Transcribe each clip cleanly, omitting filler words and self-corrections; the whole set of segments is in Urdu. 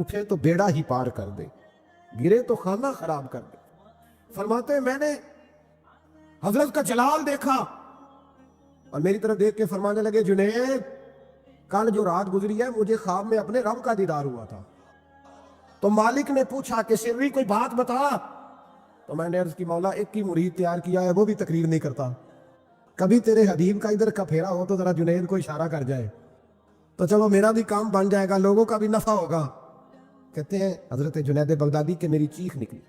اٹھے تو بیڑا ہی پار کر دے، گرے تو خانہ خراب کر دے۔ فرماتے ہیں میں نے حضرت کا جلال دیکھا اور میری طرف دیکھ کے فرمانے لگے جنید کل جو رات گزری ہے مجھے خواب میں اپنے رب کا دیدار ہوا تھا۔ تو مالک نے پوچھا کہ سری کوئی بات بتا، تو میں نے عرض کی مولا ایک کی مرید تیار کیا ہے وہ بھی تقریر نہیں کرتا، کبھی تیرے حبیب کا ادھر کا پھیرا ہو تو ذرا جنید کو اشارہ کر جائے تو چلو میرا بھی کام بن جائے گا، لوگوں کا بھی نفع ہوگا۔ کہتے ہیں حضرت جنید بغدادی کہ میری چیخ نکلی،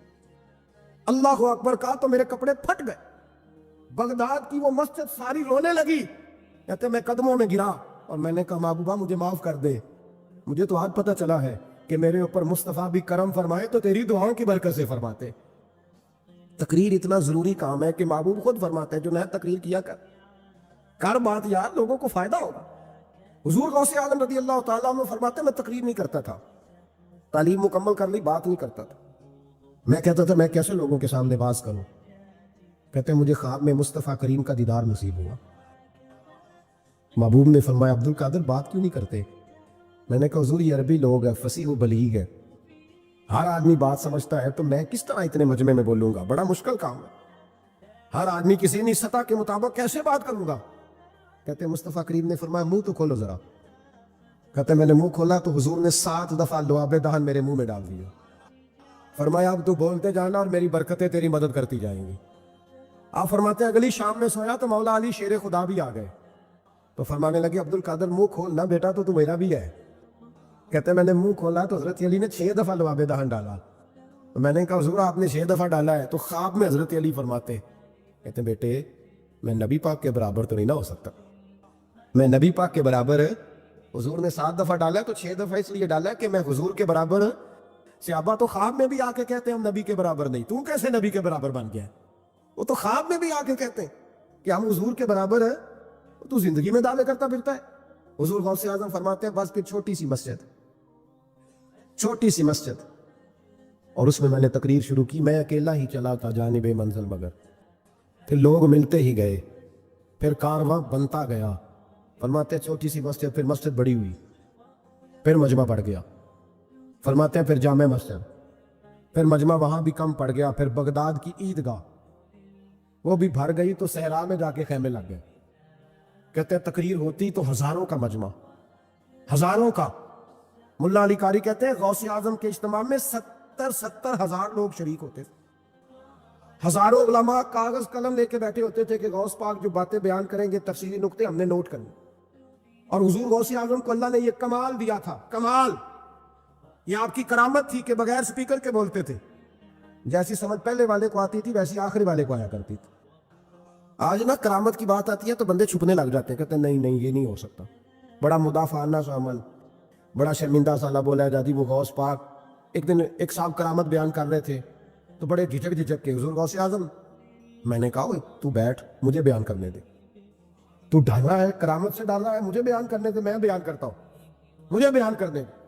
اللہ اکبر کہا تو میرے کپڑے پھٹ گئے، بغداد کی وہ مسجد ساری رونے لگی۔ کہتے میں قدموں میں گرا اور میں نے کہا محبوبہ مجھے معاف کر دے، مجھے تو آج پتہ چلا ہے کہ میرے اوپر مصطفیٰ بھی کرم فرمائے تو تیری دعاؤں کی برکت سے فرماتے۔ تقریر اتنا ضروری کام ہے کہ محبوب خود فرماتے ہیں جنید تقریر کیا کر بات یار، لوگوں کو فائدہ ہوگا۔ حضور غوث اعظم رضی اللہ تعالیٰ عنہ فرماتے میں تقریر نہیں کرتا تھا، تعلیم مکمل کر لی بات نہیں کرتا تھا، میں کہتا تھا میں کیسے لوگوں کے سامنے باز کروں۔ کہتے ہیں مجھے خواب میں مصطفیٰ کریم کا دیدار نصیب ہوا۔ محبوب نے فرمایا عبد القادر بات کیوں نہیں کرتے؟ میں نے کہا حضور یہ عربی لوگ ہیں، فصیح و بلیغ ہے، ہر آدمی بات سمجھتا ہے، تو میں کس طرح اتنے مجمع میں بولوں گا، بڑا مشکل کام ہے، ہر آدمی کسی نہیں سطح کے مطابق کیسے بات کروں گا۔ کہتے ہیں مصطفیٰ کریم نے فرمایا منہ تو کھولو ذرا۔ کہتے ہیں میں نے منہ کھولا تو حضور نے 7 دفعہ لعاب دہن میرے منہ میں ڈال دیا، فرمایا اب تو بولتے جانا اور میری برکتیں تیری مدد کرتی جائیں گی۔ آپ فرماتے ہیں اگلی شام میں سویا تو مولا علی شیر خدا بھی آ گئے، تو فرمانے لگے عبد القادر منہ کھولنا بیٹا تو میرا بھی ہے۔ کہتے ہیں میں نے منہ کھولا تو حضرت علی نے 6 دفعہ لعاب دہن ڈالا، تو میں نے کہا حضور آپ نے 6 دفعہ ڈالا ہے، تو خواب میں حضرت علی فرماتے کہتے ہیں بیٹے میں نبی پاک کے برابر تو نہیں نہ ہو سکتا، میں نبی پاک کے برابر، حضور نے 7 دفعہ ڈالا ہے تو 6 دفعہ اس لیے ڈالا ہے کہ میں حضور کے برابر۔ صحابہ تو خواب میں بھی آ کے کہتے ہیں ہم نبی کے برابر نہیں، تو کیسے نبی کے برابر بن گیا ہے؟ وہ تو خواب میں بھی آ کے کہتے ہیں کہ ہم حضور کے برابر ہیں، تو زندگی میں دعوے کرتا پھرتا ہے۔ حضور غوث اعظم فرماتے ہیں بس پھر چھوٹی سی مسجد اور اس میں میں نے تقریر شروع کی، میں اکیلا ہی چلا تھا جانب منزل مگر، پھر لوگ ملتے ہی گئے، پھر کارواں بنتا گیا۔ فرماتے ہیں چھوٹی سی مسجد، پھر مسجد بڑی ہوئی، پھر مجمع بڑھ گیا۔ فرماتے ہیں پھر جامع مسجد، پھر مجمع وہاں بھی کم پڑ گیا، پھر بغداد کی عیدگاہ وہ بھی بھر گئی تو صحرا میں جا کے خیمے لگ گئے۔ کہتے ہیں تقریر ہوتی تو ہزاروں کا مجمع، ہزاروں کا۔ ملا علی قاری کہتے ہیں غوث اعظم کے اجتماع میں 70 ہزار لوگ شریک ہوتے تھے، ہزاروں علماء کاغذ قلم لے کے بیٹھے ہوتے تھے کہ غوث پاک جو باتیں بیان کریں گے تفصیلی نقطے ہم نے نوٹ کرنے، اور حضور غوث اعظم کو اللہ نے یہ کمال دیا تھا، کمال، یہ آپ کی کرامت تھی کہ بغیر سپیکر کے بولتے تھے، جیسی سمجھ پہلے والے کو آتی تھی ویسی آخری والے کو آیا کرتی تھی۔ آج نا کرامت کی بات آتی ہے تو بندے چھپنے لگ جاتے ہیں، کہتے ہیں نہیں یہ نہیں ہو سکتا، بڑا مدافعانہ سا عمل، بڑا شرمندہ سا بولا جاتی وہ غوث پاک۔ ایک دن ایک صاحب کرامت بیان کر رہے تھے تو بڑے جھجک کے حضور غوث اعظم، میں نے کہا تو بیٹھ مجھے بیان کرنے دے، تو ڈالا ہے کرامت سے ڈالا ہے، مجھے بیان کرنے دے، میں بیان کرتا ہوں، مجھے بیان کرنے دے۔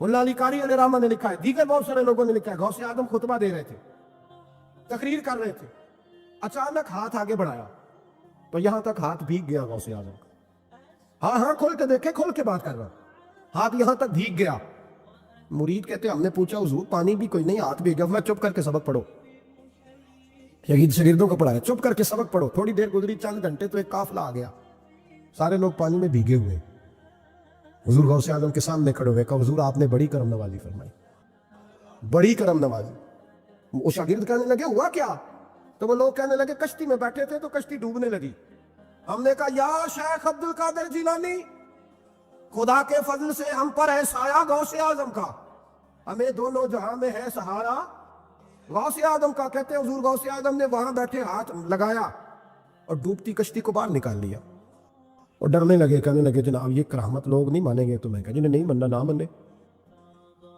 ملا علی قاری علیہ رحمہ نے لکھا ہے، دیگر بہت سارے لوگوں نے لکھا ہے، غوث اعظم خطبہ دے رہے تھے، تقریر کر رہے تھے، اچانک ہاتھ آگے بڑھایا تو یہاں تک ہاتھ بھیگ گیا غوث اعظم کا۔ ہاں کھول کے دیکھے، کھول کے بات کر رہا، ہاتھ یہاں تک بھیگ گیا۔ مرید کہتے ہم نے پوچھا حضور پانی بھی کوئی نہیں، ہاتھ بھیگ گیا۔ میں چپ کر کے سبق پڑھو، شاگردوں کو پڑھایا چپ کر کے سبق پڑھو۔ تھوڑی دیر گزری، چند گھنٹے تو ایک قافلہ آ گیا، سارے لوگ پانی میں بھیگے ہوئے، حضور غوث اعظم کے سامنے کھڑے ہوئے، کہا حضور آپ نے بڑی کرم نوازی فرمائی، بڑی کرم نوازی۔ وہ شاگرد کہنے لگے ہوا کیا؟ تو وہ لوگ کہنے لگے کشتی میں بیٹھے تھے تو کشتی ڈوبنے لگی، ہم نے کہا یا شیخ عبد القادر جیلانی، خدا کے فضل سے ہم پر ہے سایہ غوث اعظم کا، ہمیں دونوں جہاں میں ہے سہارا غوث اعظم کا۔ کہتے ہیں حضور غوث اعظم نے وہاں بیٹھے ہاتھ لگایا اور ڈوبتی کشتی کو باہر نکال لیا، اور ڈرنے لگے، کہنے لگے جناب یہ کرامت لوگ نہیں مانیں گے۔ تو میں کہا جنہیں نہیں ماننا نہ مانے،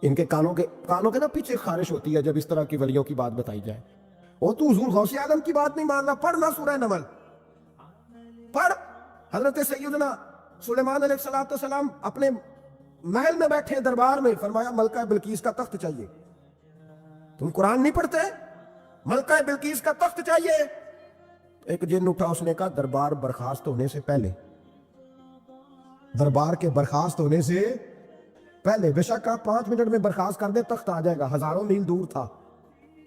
ان کے کانوں کے نا پیچھے خارش ہوتی ہے جب اس طرح کی ولیوں کی بات بتائی جائے۔ وہ تو حضور غوث اعظم کی بات نہیں مان رہا، پڑھنا سورہ نمل پڑھ۔ حضرت سیدنا سلیمان علیہ السلام اپنے محل میں بیٹھے دربار میں، فرمایا ملکہ بلقیس کا تخت چاہیے۔ تم قرآن نہیں پڑھتے؟ ملکہ بلقیس کا تخت چاہیے۔ ایک جن اٹھا، اس نے کہا دربار برخاست ہونے سے پہلے، دربار کے برخاست ہونے سے پہلے بے شک آپ 5 منٹ میں برخاست کر دیں تخت آ جائے گا، ہزاروں میل دور تھا.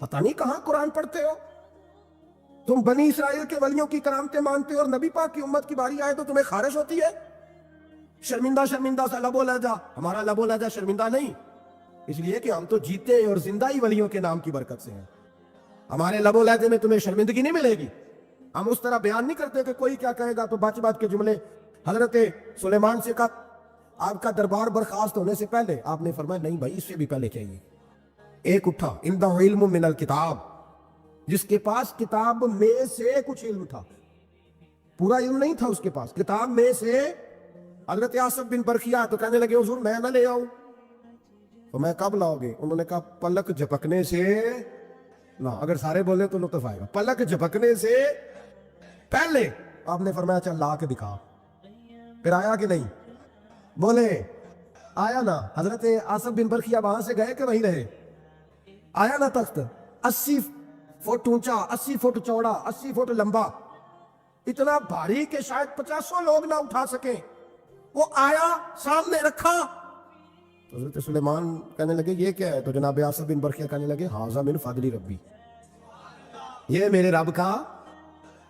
پتہ نہیں کہاں قرآن پڑھتے ہو تم. بنی اسرائیل کے ولیوں کی کرامتیں مانتے ہو اور نبی پاک کی امت کی باری آئے تو تمہیں خارش ہوتی ہے. شرمندہ شرمندہ سا لب و لہجہ. ہمارا لب و لہجہ شرمندہ نہیں، اس لیے کہ ہم تو جیتے اور زندہ ہی ولیوں کے نام کی برکت سے ہیں. ہمارے لب و لہجے میں تمہیں شرمندگی نہیں ملے گی. ہم اس طرح بیان نہیں کرتے کہ کوئی کیا کہے گا تو بات بات کے جملے. حضرت سلیمان سے کہا آپ کا دربار برخاست ہونے سے پہلے، آپ نے فرمایا نہیں بھائی، اس سے بھی پہلے چاہیے. ایک اٹھا عنده علم من الکتاب، جس کے پاس کتاب میں سے کچھ علم تھا، پورا علم نہیں تھا اس کے پاس، کتاب میں سے. حضرت آصف بن برخیا تو کہنے لگے حضور میں نہ لے آؤں. تو میں کب لاؤ گے؟ انہوں نے کہا پلک جھپکنے سے نہ. اگر سارے بولے تو لطف آئے گا. پلک جھپکنے سے پہلے. آپ نے فرمایا چل لا کے دکھا. پھر آیا کہ نہیں؟ بولے آیا نا. حضرت آصف بن برخیا وہاں سے گئے کہ وہیں رہے؟ آیا نا تخت. 80 فٹ اونچا، 80 فٹ چوڑا، 80 فٹ لمبا، اتنا بھاری کہ شاید 50 لوگ نہ اٹھا سکیں. وہ آیا، سامنے رکھا. حضرت سلیمان کہنے لگے یہ کیا ہے؟ تو جناب آصف بن برخیا کہنے لگے ھذا من فضل ربی، یہ میرے رب کا،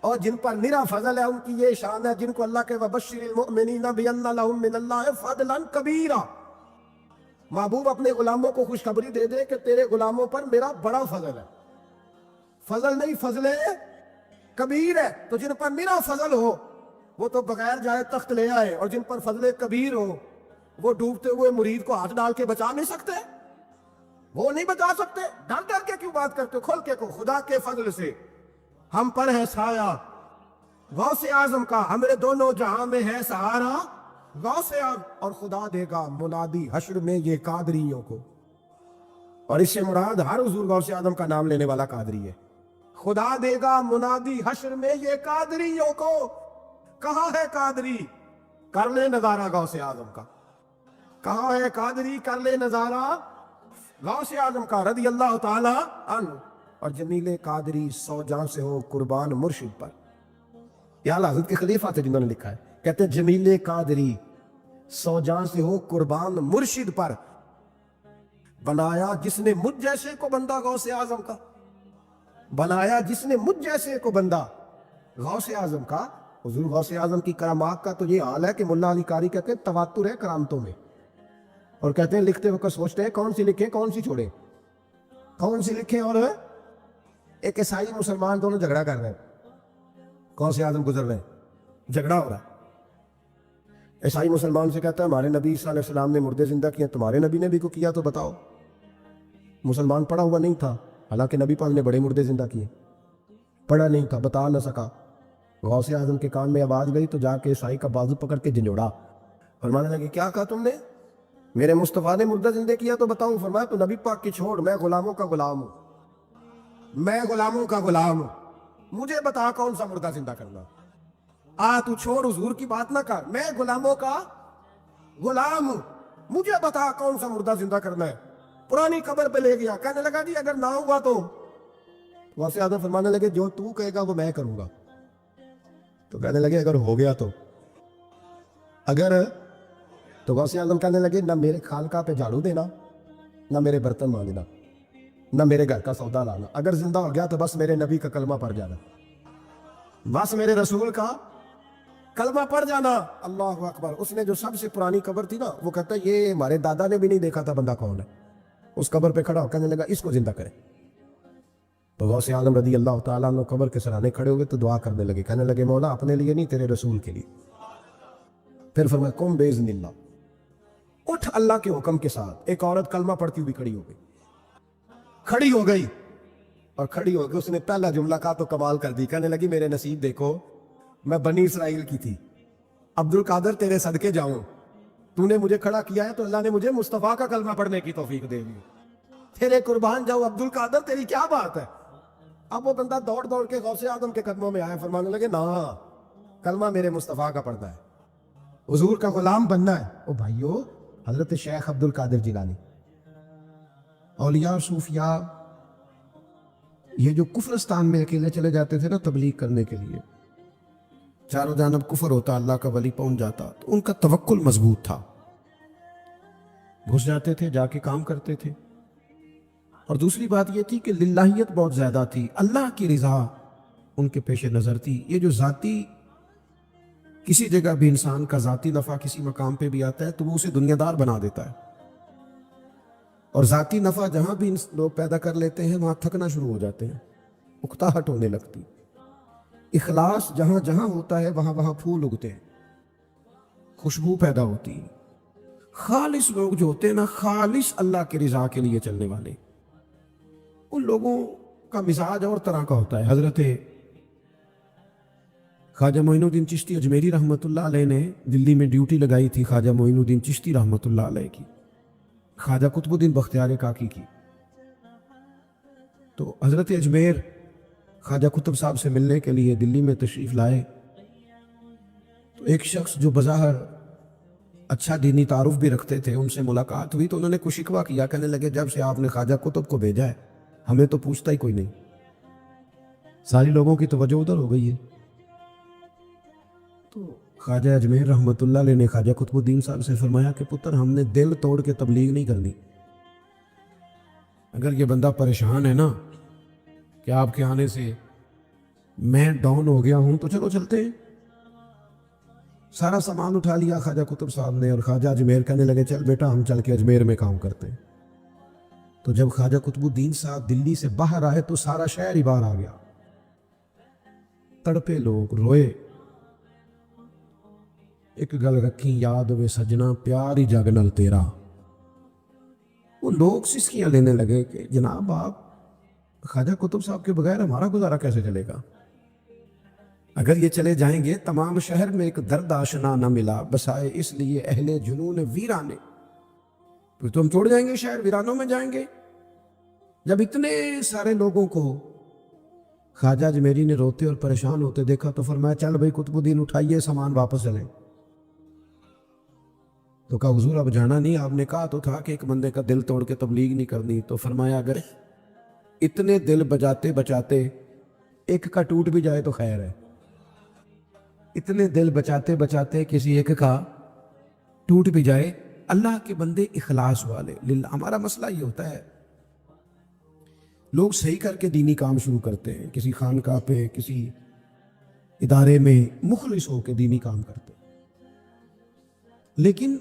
اور جن پر نرا فضل ہے ان کی یہ شان ہے جن کو اللہ کے وبشر المؤمنین بان لهم من اللہ فضلا کبیرا. محبوب اپنے غلاموں کو خوشخبری دے دے کہ تیرے غلاموں پر میرا بڑا فضل ہے. فضل نہیں، فضل کبیر ہے. تو جن پر نرا فضل ہو وہ تو بغیر جائے تخت لے آئے، اور جن پر فضل کبیر ہو وہ ڈوبتے ہوئے مرید کو ہاتھ ڈال کے بچا نہیں سکتے. وہ نہیں بچا سکتے. ڈر ڈر کے کیوں بات کرتے ہو؟ کھول کے کو خدا کے فضل سے ہم پر ہے سایہ غوث اعظم کا، ہمارے دونوں جہاں میں ہے سہارا غوث اعظم. اور خدا دے گا منادی حشر میں یہ قادریوں کو. اور اس سے مراد ہر حضور غوث اعظم کا نام لینے والا قادری ہے. خدا دے گا منادی حشر میں یہ قادریوں کو. کہاں ہے قادری؟ کر لے نظارہ غوث اعظم کا. کہاں ہے قادری؟ کر لے نظارہ غوث اعظم کا رضی اللہ تعالی عنہ. اور جمیل قادری 100 جان سے ہو قربان مرشد پر. یہ اعلیٰ حضرت کے خلیفہ تھے جنہوں نے لکھا ہے. کہتے ہیں جمیل قادری 100 جان سے ہو قربان مرشد پر، بنایا جس نے مجھ جیسے کو بندہ غوث اعظم کا. بنایا جس نے مجھ جیسے کو بندہ غوث اعظم کا. حضور غوث اعظم کی کرامات کا تو یہ حال ہے کہ ملا علی قاری کہتے ہیں تواتر ہے کرامتوں میں. اور کہتے ہیں لکھتے وقت سوچتے ہیں کون سی لکھیں کون سی چھوڑیں، کون سی لکھیں. اور ایک عیسائی مسلمان دونوں جھگڑا کر رہے ہیں، غوث اعظم گزر رہے ہیں، جھگڑا ہو رہا ہے. عیسائی مسلمان سے کہتا ہے ہمارے نبی صلی اللہ علیہ وسلم نے مردے زندہ کیے، تمہارے نبی نے بھی کو کیا تو بتاؤ. مسلمان پڑھا ہوا نہیں تھا، حالانکہ نبی پاک نے بڑے مردے زندہ کیے. پڑھا نہیں تھا، بتا نہ سکا. غوث اعظم کے کان میں آواز گئی تو جا کے عیسائی کا بازو پکڑ کے جھنجھوڑا. فرمانے لگے کیا کہا تم نے؟ میرے مصطفیٰ نے مردہ زندہ کیا تو بتاؤں. فرمایا تو نبی پاک کی چھوڑ، میں غلاموں کا غلام ہوں، میں غلاموں کا غلام ہوں. مجھے بتا کون سا مردہ زندہ کرنا. تو چھوڑ حضور کی بات نہ کر، میں غلاموں کا غلام ہوں، مجھے بتا کون سا مردہ زندہ کرنا ہے. پرانی قبر پہ لے گیا. کہنے لگا جی اگر نہ ہوا تو؟ غوث اعظم فرمانے لگے جو تو کہے گا وہ میں کروں گا. تو کہنے لگے اگر ہو گیا تو؟ اگر تو غوث اعظم کہنے لگے نہ میرے خانقاہ پہ جھاڑو دینا، نہ میرے برتن مانجنا، نہ میرے گھر کا سودا لانا. اگر زندہ ہو گیا تو بس میرے نبی کا کلمہ پڑھ جانا، بس میرے رسول کا کلمہ پڑھ جانا. اللہ اکبر. اس نے جو سب سے پرانی قبر تھی نا، وہ کہتا ہے یہ ہمارے دادا نے بھی نہیں دیکھا تھا بندہ کون ہے. اس قبر پہ کھڑا ہو کہنے لگا اس کو زندہ کرے. تو غوث اعظم رضی اللہ تعالیٰ عنہ قبر کے سرانے کھڑے ہوئے تو دعا کرنے لگے. کہنے لگے مولا اپنے لیے نہیں، تیرے رسول کے لیے. پھر فرمایا قم باذن اللہ، اٹھ اللہ کے حکم کے ساتھ. ایک عورت کلمہ پڑھتی ہوئی کھڑی ہو گئی، کھڑی ہو گئی اور کھڑی ہو گئی. اس نے پہلا جملہ کہا تو کمال کر دی. کہنے لگی میرے نصیب دیکھو، میں بنی اسرائیل کی تھی، عبد القادر تیرے صدقے جاؤں، تو نے مجھے کھڑا کیا ہے تو اللہ نے مجھے مصطفیٰ کا کلمہ پڑھنے کی توفیق دے دی. تیرے قربان جاؤ عبد القادر، تیری کیا بات ہے. اب وہ بندہ دوڑ دوڑ کے غوث اعظم کے قدموں میں آیا. فرمانے لگے نا کلمہ میرے مصطفیٰ کا پڑھنا ہے، حضور کا غلام بننا ہے. او بھائیو، حضرت شیخ عبد القادر جیلانی، اولیاء صوفیاء، یہ جو کفرستان میں اکیلے چلے جاتے تھے نا تبلیغ کرنے کے لیے، چاروں جانب کفر ہوتا، اللہ کا ولی پہنچ جاتا، تو ان کا توکل مضبوط تھا. گھس جاتے تھے، جا کے کام کرتے تھے۔ اور دوسری بات یہ تھی کہ للہیت بہت زیادہ تھی، اللہ کی رضا ان کے پیش نظر تھی۔ یہ جو ذاتی کسی جگہ بھی انسان کا ذاتی نفع کسی مقام پہ بھی آتا ہے تو وہ اسے دنیا دار بنا دیتا ہے، اور ذاتی نفع جہاں بھی لوگ پیدا کر لیتے ہیں وہاں تھکنا شروع ہو جاتے ہیں، اکتاہٹ ہونے لگتی۔ اخلاص جہاں جہاں ہوتا ہے وہاں وہاں پھول اگتے ہیں، خوشبو پیدا ہوتی ہے۔ خالص لوگ جو ہوتے ہیں نا، خالص اللہ کی رضا کے لیے چلنے والے، ان لوگوں کا مزاج اور طرح کا ہوتا ہے۔ حضرت خواجہ معین الدین چشتی اجمیری رحمۃ اللہ علیہ نے دلی میں ڈیوٹی لگائی تھی خواجہ معین الدین چشتی رحمۃ اللہ علیہ کی، خواجہ قطب الدین بختیار کاکی کی۔ تو حضرت اجمیر خواجہ قطب صاحب سے ملنے کے لیے دلی میں تشریف لائے، تو ایک شخص جو بظاہر اچھا دینی تعارف بھی رکھتے تھے، ان سے ملاقات ہوئی تو انہوں نے کچھ شکوہ کیا، کہنے لگے جب سے آپ نے خواجہ قطب کو بھیجا ہے ہمیں تو پوچھتا ہی کوئی نہیں، ساری لوگوں کی توجہ ادھر ہو گئی ہے۔ تو خواجہ اجمیر رحمۃ اللہ علیہ نے خواجہ قطب الدین صاحب سے فرمایا کہ پتر، ہم نے دل توڑ کے تبلیغ نہیں کرنی، اگر یہ بندہ پریشان ہے نا کہ آپ کے آنے سے میں ڈاؤن ہو گیا ہوں تو چلو چلتے ہیں۔ سارا سامان اٹھا لیا خواجہ قطب صاحب نے، اور خواجہ اجمیر کہنے لگے چل بیٹا ہم چل کے اجمیر میں کام کرتے ہیں۔ تو جب خواجہ قطب الدین صاحب دلی سے باہر آئے تو سارا شہر ہی باہر آ گیا، تڑپے لوگ، روئے۔ ایک گل رکھی یاد وے سجنا پیاری جگ نل تیرا، وہ لوگ سسکیاں لینے لگے کہ جناب آپ خواجہ قطب صاحب کے بغیر ہمارا گزارا کیسے چلے گا؟ اگر یہ چلے جائیں گے تمام شہر میں ایک درد آشنا نہ ملا بسائے اس لیے اہل جنون ویرانے، پھر تو ہم چھوڑ جائیں گے، شہر ویرانوں میں جائیں گے۔ جب اتنے سارے لوگوں کو خواجہ اجمیری نے روتے اور پریشان ہوتے دیکھا تو فرمایا چل بھائی قطب الدین اٹھائیے سامان واپس چلیں۔ تو کہا حضور اب جانا نہیں، آپ نے کہا تو تھا کہ ایک بندے کا دل توڑ کے تبلیغ نہیں کرنی۔ تو فرمایا اگر اتنے دل بجاتے بچاتے ایک کا ٹوٹ بھی جائے تو خیر ہے، اتنے دل بچاتے بچاتے کسی ایک کا ٹوٹ بھی جائے، اللہ کے بندے اخلاص والے ہمارا مسئلہ یہ ہوتا ہے، لوگ صحیح کر کے دینی کام شروع کرتے ہیں، کسی خانقاہ پہ کسی ادارے میں مخلص ہو کے دینی کام کرتے ہیں، لیکن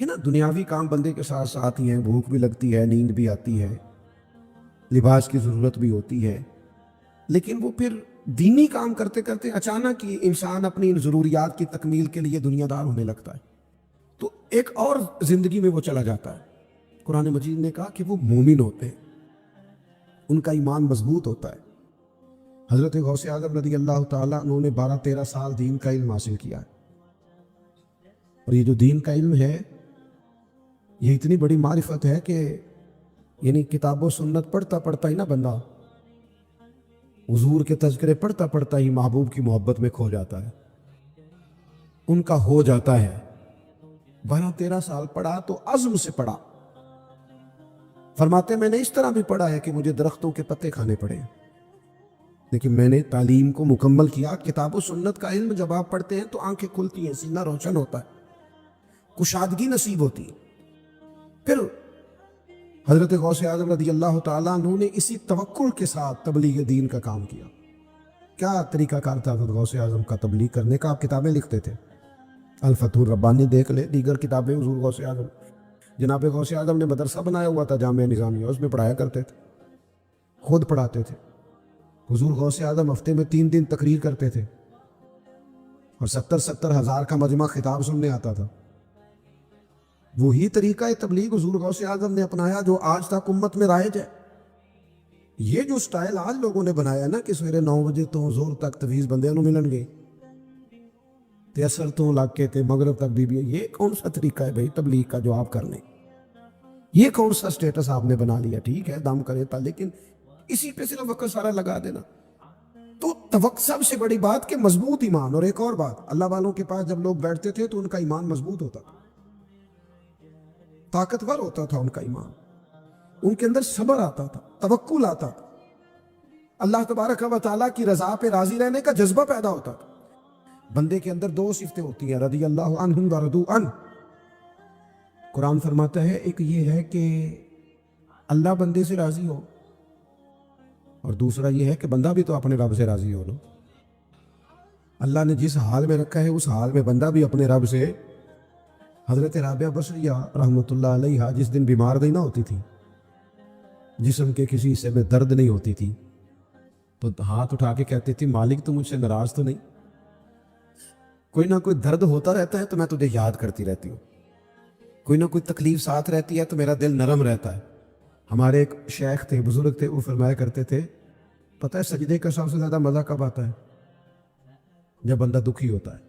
نا دنیاوی کام بندے کے ساتھ ساتھ ہی ہیں، بھوک بھی لگتی ہے، نیند بھی آتی ہے، لباس کی ضرورت بھی ہوتی ہے، لیکن وہ پھر دینی کام کرتے کرتے اچانک ہی انسان اپنی ان ضروریات کی تکمیل کے لیے دنیا دار ہونے لگتا ہے، تو ایک اور زندگی میں وہ چلا جاتا ہے۔ قرآن مجید نے کہا کہ وہ مومن ہوتے ہیں، ان کا ایمان مضبوط ہوتا ہے۔ حضرت غوث اعظم رضی اللہ تعالیٰ انہوں نے 12-13 سال دین کا علم حاصل کیا ہے، اور یہ جو دین کا علم ہے یہ اتنی بڑی معرفت ہے کہ یعنی کتاب و سنت پڑھتا پڑھتا ہی نا بندہ حضور کے تذکرے پڑھتا پڑھتا ہی محبوب کی محبت میں کھو جاتا ہے، ان کا ہو جاتا ہے۔ 12-13 سال پڑھا تو عزم سے پڑھا، فرماتے میں نے اس طرح بھی پڑھا ہے کہ مجھے درختوں کے پتے کھانے پڑے، لیکن میں نے تعلیم کو مکمل کیا۔ کتاب و سنت کا علم جب آپ پڑھتے ہیں تو آنکھیں کھلتی ہیں، سینہ روشن ہوتا ہے، کشادگی نصیب ہوتی ہے۔ پھر حضرت غوث اعظم رضی اللہ تعالیٰ عنہ نے اسی توکل کے ساتھ تبلیغ دین کا کام کیا۔ کیا طریقہ کار تھا حضرت غوث اعظم کا تبلیغ کرنے کا؟ آپ کتابیں لکھتے تھے، الفتح الربانی دیکھ لے، دیگر کتابیں حضور غوث اعظم، جناب غوث اعظم نے مدرسہ بنایا ہوا تھا جامعہ نظامیہ، اس میں پڑھایا کرتے تھے، خود پڑھاتے تھے۔ حضور غوث اعظم ہفتے میں 3 دن تقریر کرتے تھے، اور 70 ہزار کا مجمع خطاب سننے آتا تھا۔ وہی طریقہ تبلیغ حضور غوث اعظم نے اپنایا جو آج تک امت میں رائج ہے۔ یہ جو سٹائل آج لوگوں نے بنایا نا کہ سویرے 9 بجے تو زور تک تویز بندے نو ملن گے تے اثر تو لگ کے تے مغرب تک بیبی، یہ کون سا طریقہ ہے بھائی تبلیغ کا جو آپ کرنے؟ یہ کون سا سٹیٹس آپ نے بنا لیا؟ ٹھیک ہے دم کرے تھا، لیکن اسی پہ صرف وقت سارا لگا دینا۔ تو توقع سب سے بڑی بات کہ مضبوط ایمان، اور ایک اور بات، اللہ والوں کے پاس جب لوگ بیٹھتے تھے تو ان کا ایمان مضبوط ہوتا تھا، طاقتور ہوتا تھا ان کا ایمان، ان کے اندر صبر آتا تھا، توکل آتا تھا، اللہ تبارک و تعالیٰ کی رضا پہ راضی رہنے کا جذبہ پیدا ہوتا تھا۔ بندے کے اندر 2 صفتیں ہوتی ہیں، رضی اللہ عنہم ورضوا عنہ، قرآن فرماتا ہے ایک یہ ہے کہ اللہ بندے سے راضی ہو، اور دوسرا یہ ہے کہ بندہ بھی تو اپنے رب سے راضی ہو نا۔ اللہ نے جس حال میں رکھا ہے اس حال میں بندہ بھی اپنے رب سے۔ حضرت رابعہ بصریہ رحمۃ اللہ علیہا جس دن بیمار نہیں نہ ہوتی تھی، جسم کے کسی حصے میں درد نہیں ہوتی تھی، تو ہاتھ اٹھا کے کہتی تھی مالک تو مجھ سے ناراض تو نہیں؟ کوئی نہ کوئی درد ہوتا رہتا ہے تو میں تجھے یاد کرتی رہتی ہوں، کوئی نہ کوئی تکلیف ساتھ رہتی ہے تو میرا دل نرم رہتا ہے۔ ہمارے ایک شیخ تھے، بزرگ تھے، وہ فرمایا کرتے تھے پتہ ہے سجدے کا سب سے زیادہ مزہ کب آتا ہے؟ جب بندہ دکھی ہوتا ہے۔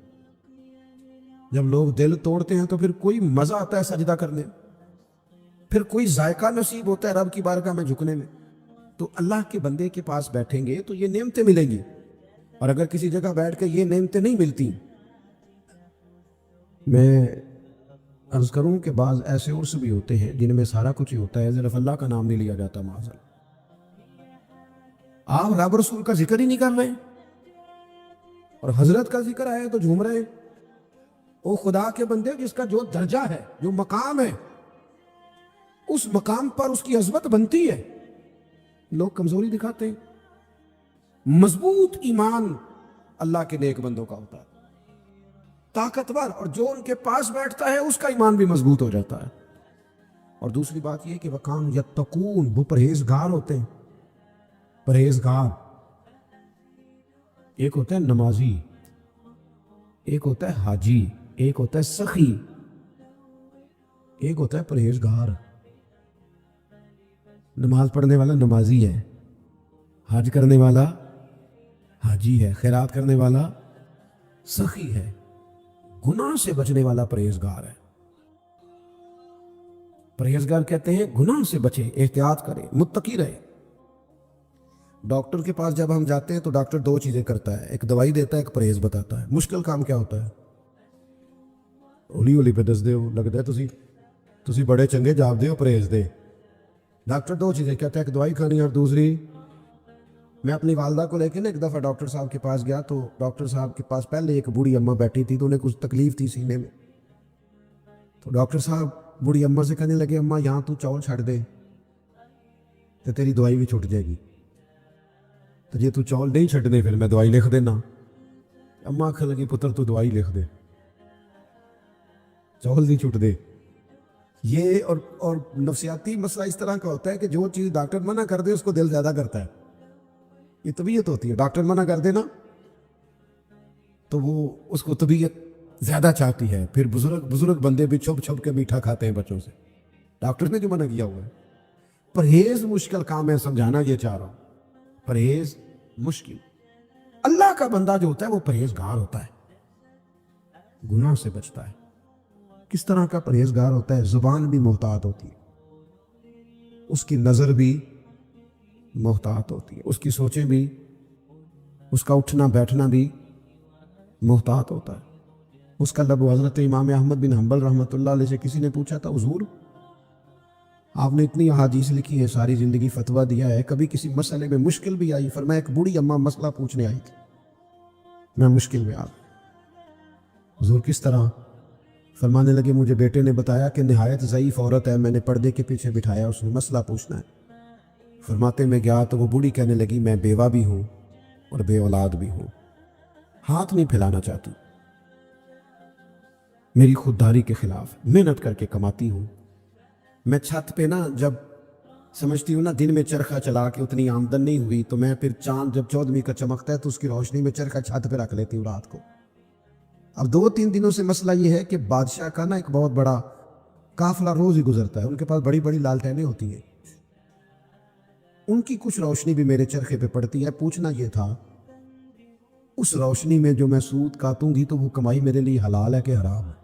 جب لوگ دل توڑتے ہیں تو پھر کوئی مزہ آتا ہے سجدہ کرنے میں، پھر کوئی ذائقہ نصیب ہوتا ہے رب کی بارگاہ میں جھکنے میں۔ تو اللہ کے بندے کے پاس بیٹھیں گے تو یہ نعمتیں ملیں گی، اور اگر کسی جگہ بیٹھ کے یہ نعمتیں نہیں ملتی، میں عرض کروں کہ بعض ایسے عرس بھی ہوتے ہیں جن میں سارا کچھ ہی ہوتا ہے، صرف اللہ کا نام نہیں لیا جاتا۔ معاذ اللہ، آپ رب رسول کا ذکر ہی نہیں کر رہے اور حضرت کا ذکر آیا تو جھوم رہے ہیں۔ وہ خدا کے بندے جس کا جو درجہ ہے، جو مقام ہے، اس مقام پر اس کی عظمت بنتی ہے، لوگ کمزوری دکھاتے ہیں۔ مضبوط ایمان اللہ کے نیک بندوں کا ہوتا ہے، طاقتور، اور جو ان کے پاس بیٹھتا ہے اس کا ایمان بھی مضبوط ہو جاتا ہے۔ اور دوسری بات یہ کہ وَكَانُوا يَتَّقُونَ، وہ پرہیزگار ہوتے ہیں۔ پرہیزگار ایک ہوتا ہے نمازی، ایک ہوتا ہے حاجی، ایک ہوتا ہے سخی، ایک ہوتا ہے پرہیزگار۔ نماز پڑھنے والا نمازی ہے، حج کرنے والا حاجی ہے، خیرات کرنے والا سخی ہے، گناہ سے بچنے والا پرہیزگار ہے۔ پرہیزگار کہتے ہیں گناہ سے بچے، احتیاط کرے، متقی رہے۔ ڈاکٹر کے پاس جب ہم جاتے ہیں تو ڈاکٹر دو چیزیں کرتا ہے، ایک دوائی دیتا ہے، ایک پرہیز بتاتا ہے۔ مشکل کام کیا ہوتا ہے؟ ہولی ہولی پہ دس دے ہو لگتا ہے تسی بڑے چنگے جاب دے ہو، پرہیز دے۔ ڈاکٹر دو چیزیں کہتا ہے، ایک دوائی کھانی اور دوسری، میں اپنی والدہ کو لے کے نا ایک دفعہ ڈاکٹر صاحب کے پاس گیا تو ڈاکٹر صاحب کے پاس پہلے ایک بوڑھی اماں بیٹھی تھی تو انہیں کچھ تکلیف تھی سینے میں، تو ڈاکٹر صاحب بوڑھی اماں سے کہنے لگے اماں یہاں تو چول چھڑ دے تو تیری دوائی بھی چھٹ جائے گی، تو جی تو چول نہیں چھٹ دے پھر میں دوائی لکھ دینا۔ اماں آخر لگی پتر تو دوائی لکھ دے، چول نہیں چھٹ دے۔ یہ اور نفسیاتی مسئلہ اس طرح کا ہوتا ہے کہ جو چیز ڈاکٹر منع کر دے اس کو دل زیادہ کرتا ہے، یہ طبیعت ہوتی ہے۔ ڈاکٹر منع کر دے نا تو وہ اس کو طبیعت زیادہ چاہتی ہے، پھر بزرگ بندے بھی چھپ چھپ کے میٹھا کھاتے ہیں بچوں سے، ڈاکٹر نے جو منع کیا ہوا ہے۔ پرہیز مشکل کام ہے، سمجھانا یہ چاہ رہا ہوں، پرہیز مشکل۔ اللہ کا بندہ جو ہوتا ہے وہ پرہیزگار ہوتا ہے، گناہ سے بچتا ہے۔ کس طرح کا پرہیزگار ہوتا ہے؟ زبان بھی محتاط ہوتی ہے، اس کی نظر بھی محتاط ہوتی ہے، اس کی سوچیں بھی، اس کا اٹھنا بیٹھنا بھی محتاط ہوتا ہے، اس کا لب۔ حضرت امام احمد بن حنبل رحمۃ اللہ علیہ سے کسی نے پوچھا تھا حضور آپ نے اتنی احادیث لکھی ہے، ساری زندگی فتویٰ دیا ہے، کبھی کسی مسئلے میں مشکل بھی آئی؟ فرمایا ایک بوڑھی اماں مسئلہ پوچھنے آئی تھی، میں مشکل میں آ گئی۔ حضور کس طرح؟ فرمانے لگے مجھے بیٹے نے بتایا کہ نہایت ضعیف عورت ہے، میں نے پردے کے پیچھے بٹھایا، اس نے مسئلہ پوچھنا ہے۔ فرماتے میں گیا تو وہ بوڑھی کہنے لگی میں بیوہ بھی ہوں اور بے اولاد بھی ہوں، ہاتھ نہیں پھیلانا چاہتی، میری خودداری کے خلاف، محنت کر کے کماتی ہوں، میں چھت پہ نا جب سمجھتی ہوں نا دن میں چرخہ چلا کے اتنی آمدن نہیں ہوئی تو میں پھر چاند جب 14ویں کا چمکتا ہے تو اس کی روشنی میں چرخہ چھت پہ رکھ لیتی ہوں رات کو۔ اب 2-3 دنوں سے مسئلہ یہ ہے کہ بادشاہ کا نا ایک بہت بڑا قافلہ روز ہی گزرتا ہے، ان کے پاس بڑی بڑی لالٹینیں ہوتی ہیں، ان کی کچھ روشنی بھی میرے چرخے پہ پڑتی ہے۔ پوچھنا یہ تھا اس روشنی میں جو میں سود کاٹوں گی تو وہ کمائی میرے لیے حلال ہے کہ حرام ہے؟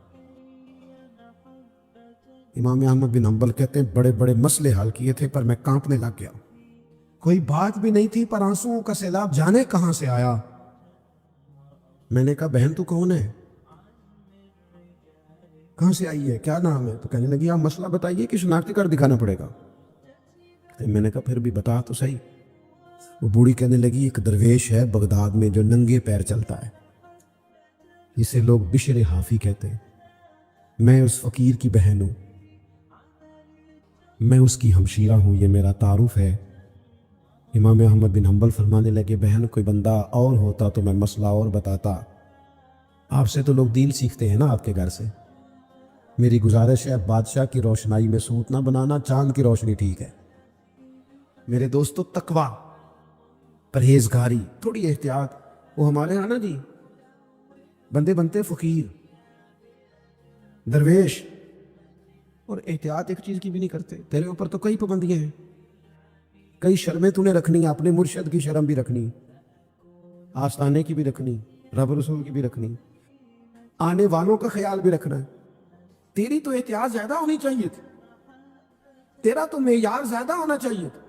امام احمد بن حنبل کہتے ہیں بڑے بڑے مسئلے حل کیے تھے پر میں کانپنے لگ گیا، کوئی بات بھی نہیں تھی پر آنسوؤں کا سیلاب جانے کہاں سے آیا۔ میں نے کہا بہن تو کون ہے، کہاں سے آئی ہے، کیا نام ہے؟ تو کہنے لگی آپ مسئلہ بتائیے کہ شناختی کارڈ دکھانا پڑے گا۔ میں نے کہا پھر بھی بتا تو صحیح۔ وہ بوڑھی کہنے لگی ایک درویش ہے بغداد میں جو ننگے پیر چلتا ہے، جسے لوگ بشر حافی کہتے ہیں، میں اس فقیر کی بہن ہوں، میں اس کی ہمشیرہ ہوں، یہ میرا تعارف ہے۔ امام احمد بن حنبل فرمانے لگے بہن کوئی بندہ اور ہوتا تو میں مسئلہ اور بتاتا، آپ سے تو لوگ دین سیکھتے ہیں نا آپ کے گھر سے۔ میری گزارش ہے بادشاہ کی روشنائی میں سوت نہ بنانا، چاند کی روشنی ٹھیک ہے۔ میرے دوستو تقویٰ، پرہیزگاری، تھوڑی احتیاط۔ وہ ہمارے ہاں نا جی بندے بنتے فقیر درویش اور احتیاط ایک چیز کی بھی نہیں کرتے۔ تیرے اوپر تو کئی پابندیاں ہیں، کئی شرمیں تو نے رکھنی، اپنے مرشد کی شرم بھی رکھنی، آستانے کی بھی رکھنی، رب رسول کی بھی رکھنی، آنے والوں کا خیال بھی رکھنا ہے۔ تیری تو احتیاط زیادہ ہونی چاہیے تھی، تیرا تو معیار زیادہ ہونا چاہیے تھا۔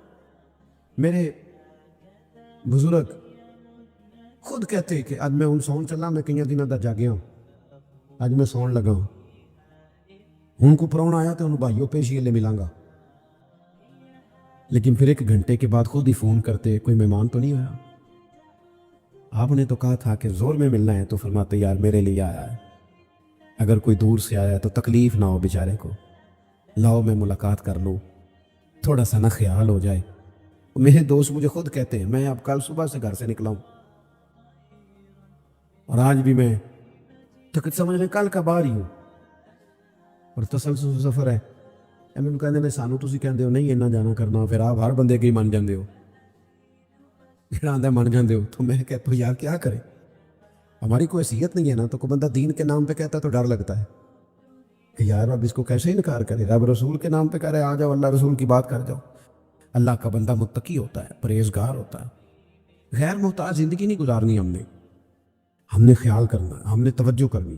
میرے بزرگ خود کہتے کہ آج میں سون چلا، میں کئی دنوں دا جاگیا ہوں، آج میں سون لگا ہوں، ہوں کو پراؤن آیا تو انہوں بھائیوں پیشی لے ملاں گا، لیکن پھر 1 گھنٹے کے بعد خود ہی فون کرتے کوئی مہمان تو نہیں آیا؟ آپ نے تو کہا تھا کہ زور میں ملنا ہے، تو فرماتے یار میرے لیے آیا ہے، اگر کوئی دور سے آیا تو تکلیف نہ ہو بیچارے کو، لاؤ میں ملاقات کر لوں، تھوڑا سا نہ خیال ہو جائے۔ میرے دوست مجھے خود کہتے ہیں میں اب کل صبح سے گھر سے نکلا ہوں اور آج بھی میں سمجھ لیں کل کا باہر ہی ہوں اور تسلسل سفر ہے۔ میں کہتے ہیں سانو تسی کہندے ہو نہیں اینا جانا کرنا، پھر آپ ہر بندے کے ہی من جاندے ہو، جڑا آندا من جاندے ہو، تو میں کہتا ہوں یار کیا کرے، ہماری کوئی حیثیت نہیں ہے نا، تو کوئی بندہ دین کے نام پہ کہتا ہے تو ڈر لگتا ہے کہ یار اب اس کو کیسے انکار کرے، رب رسول کے نام پہ کہہ رہے آ جاؤ اللہ رسول کی بات کر جاؤ۔ اللہ کا بندہ متقی ہوتا ہے، پرہیزگار ہوتا ہے، غیر محتاج زندگی نہیں گزارنی، ہم نے خیال کرنا، ہم نے توجہ کرنی۔